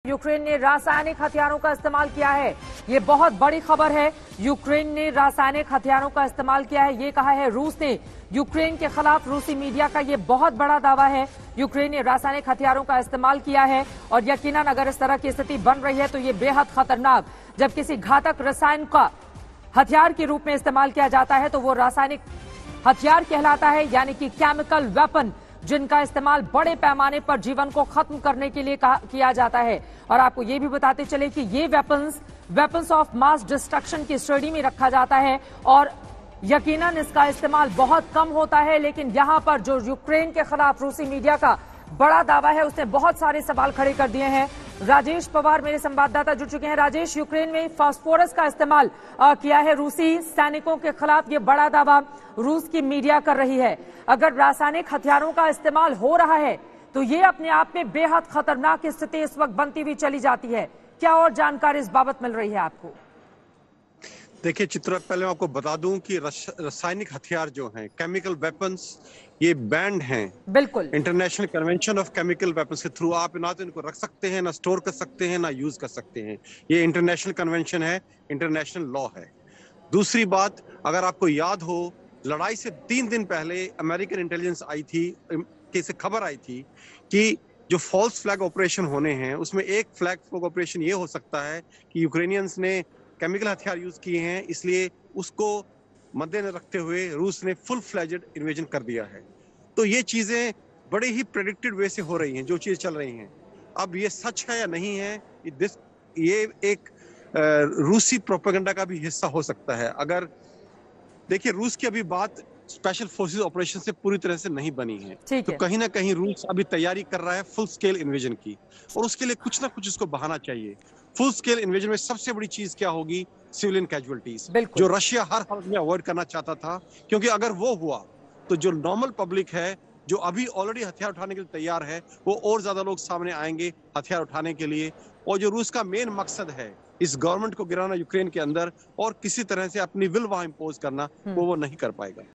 Ukraine ने रासायनिक हथियारों का इस्तेमाल किया है। ये बहुत बड़ी खबर है। यूक्रेन ने रासायनिक हथियारों का इस्तेमाल किया है, ये कहा है रूस ने। यूक्रेन के खिलाफ रूसी मीडिया का ये बहुत बड़ा दावा है। यूक्रेन ने रासायनिक हथियारों का इस्तेमाल किया है और यकीनन अगर इस तरह की स्थिति बन रही है तो ये बेहद खतरनाक, जब किसी घातक रसायन का हथियार के रूप में इस्तेमाल किया जाता है तो वो रासायनिक हथियार कहलाता है, यानी कि केमिकल वेपन, जिनका इस्तेमाल बड़े पैमाने पर जीवन को खत्म करने के लिए किया जाता है। और आपको ये भी बताते चले कि ये वेपन्स ऑफ मास डिस्ट्रक्शन की श्रेणी में रखा जाता है और यकीनन इसका इस्तेमाल बहुत कम होता है। लेकिन यहां पर जो यूक्रेन के खिलाफ रूसी मीडिया का बड़ा दावा है, उसने बहुत सारे सवाल खड़े कर दिए हैं। राजेश पवार मेरे संवाददाता जुड़ चुके हैं। राजेश, यूक्रेन में फास्फोरस का इस्तेमाल किया है रूसी सैनिकों के खिलाफ, ये बड़ा दावा रूस की मीडिया कर रही है। अगर रासायनिक हथियारों का इस्तेमाल हो रहा है तो ये अपने आप में बेहद खतरनाक स्थिति इस वक्त बनती हुई चली जाती है। क्या और जानकारी इस बाबत मिल रही है आपको? देखिए चित्रा, पहले मैं आपको बता दूं कि रासायनिक हथियार जो हैं, केमिकल वेपन्स, ये बैंड हैं। बिल्कुल। International convention of chemical weapons के थ्रू आप ना तो इनको रख सकते हैं, ना स्टोर कर सकते हैं, ना यूज कर सकते हैं। ये इंटरनेशनल कन्वेंशन है, इंटरनेशनल लॉ है। दूसरी बात, अगर आपको याद हो, लड़ाई से 3 दिन पहले अमेरिकन इंटेलिजेंस आई थी, से खबर आई थी कि जो फॉल्स फ्लैग ऑपरेशन होने हैं, उसमें एक फ्लैग ऑपरेशन ये हो सकता है कि यूक्रेनियंस ने केमिकल हथियार यूज किए हैं, इसलिए उसको मद्देनजर रखते हुए रूस ने फुल फ्लैजेड इन्वेजन कर दिया है। तो ये चीजें बड़े ही प्रेडिक्टेड वे से हो रही हैं, जो चीज चल रही हैं। अब ये सच है या नहीं है, ये एक रूसी प्रोपेगेंडा का भी हिस्सा हो सकता है। अगर देखिए, रूस की अभी बात स्पेशल फोर्सेस ऑपरेशन से पूरी तरह से नहीं बनी है, तो कहीं ना कहीं रूस अभी तैयारी कर रहा है फुल स्केल इन्वेजन की, और उसके लिए कुछ ना कुछ उसको बहाना चाहिए। फुल स्केल इन्वेजन में सबसे बड़ी चीज क्या होगी? सिविलियन कैजुअलिटीज, जो रशिया हर हालत में अवॉइड करना चाहता था। क्योंकि अगर वो हुआ तो जो नॉर्मल पब्लिक है, जो अभी ऑलरेडी हथियार उठाने के लिए तैयार है, वो और ज्यादा लोग सामने आएंगे हथियार उठाने के लिए। और जो रूस का मेन मकसद है, इस गवर्नमेंट को गिराना यूक्रेन के अंदर और किसी तरह से अपनी विल वहां इंपोज करना, वो नहीं कर पाएगा।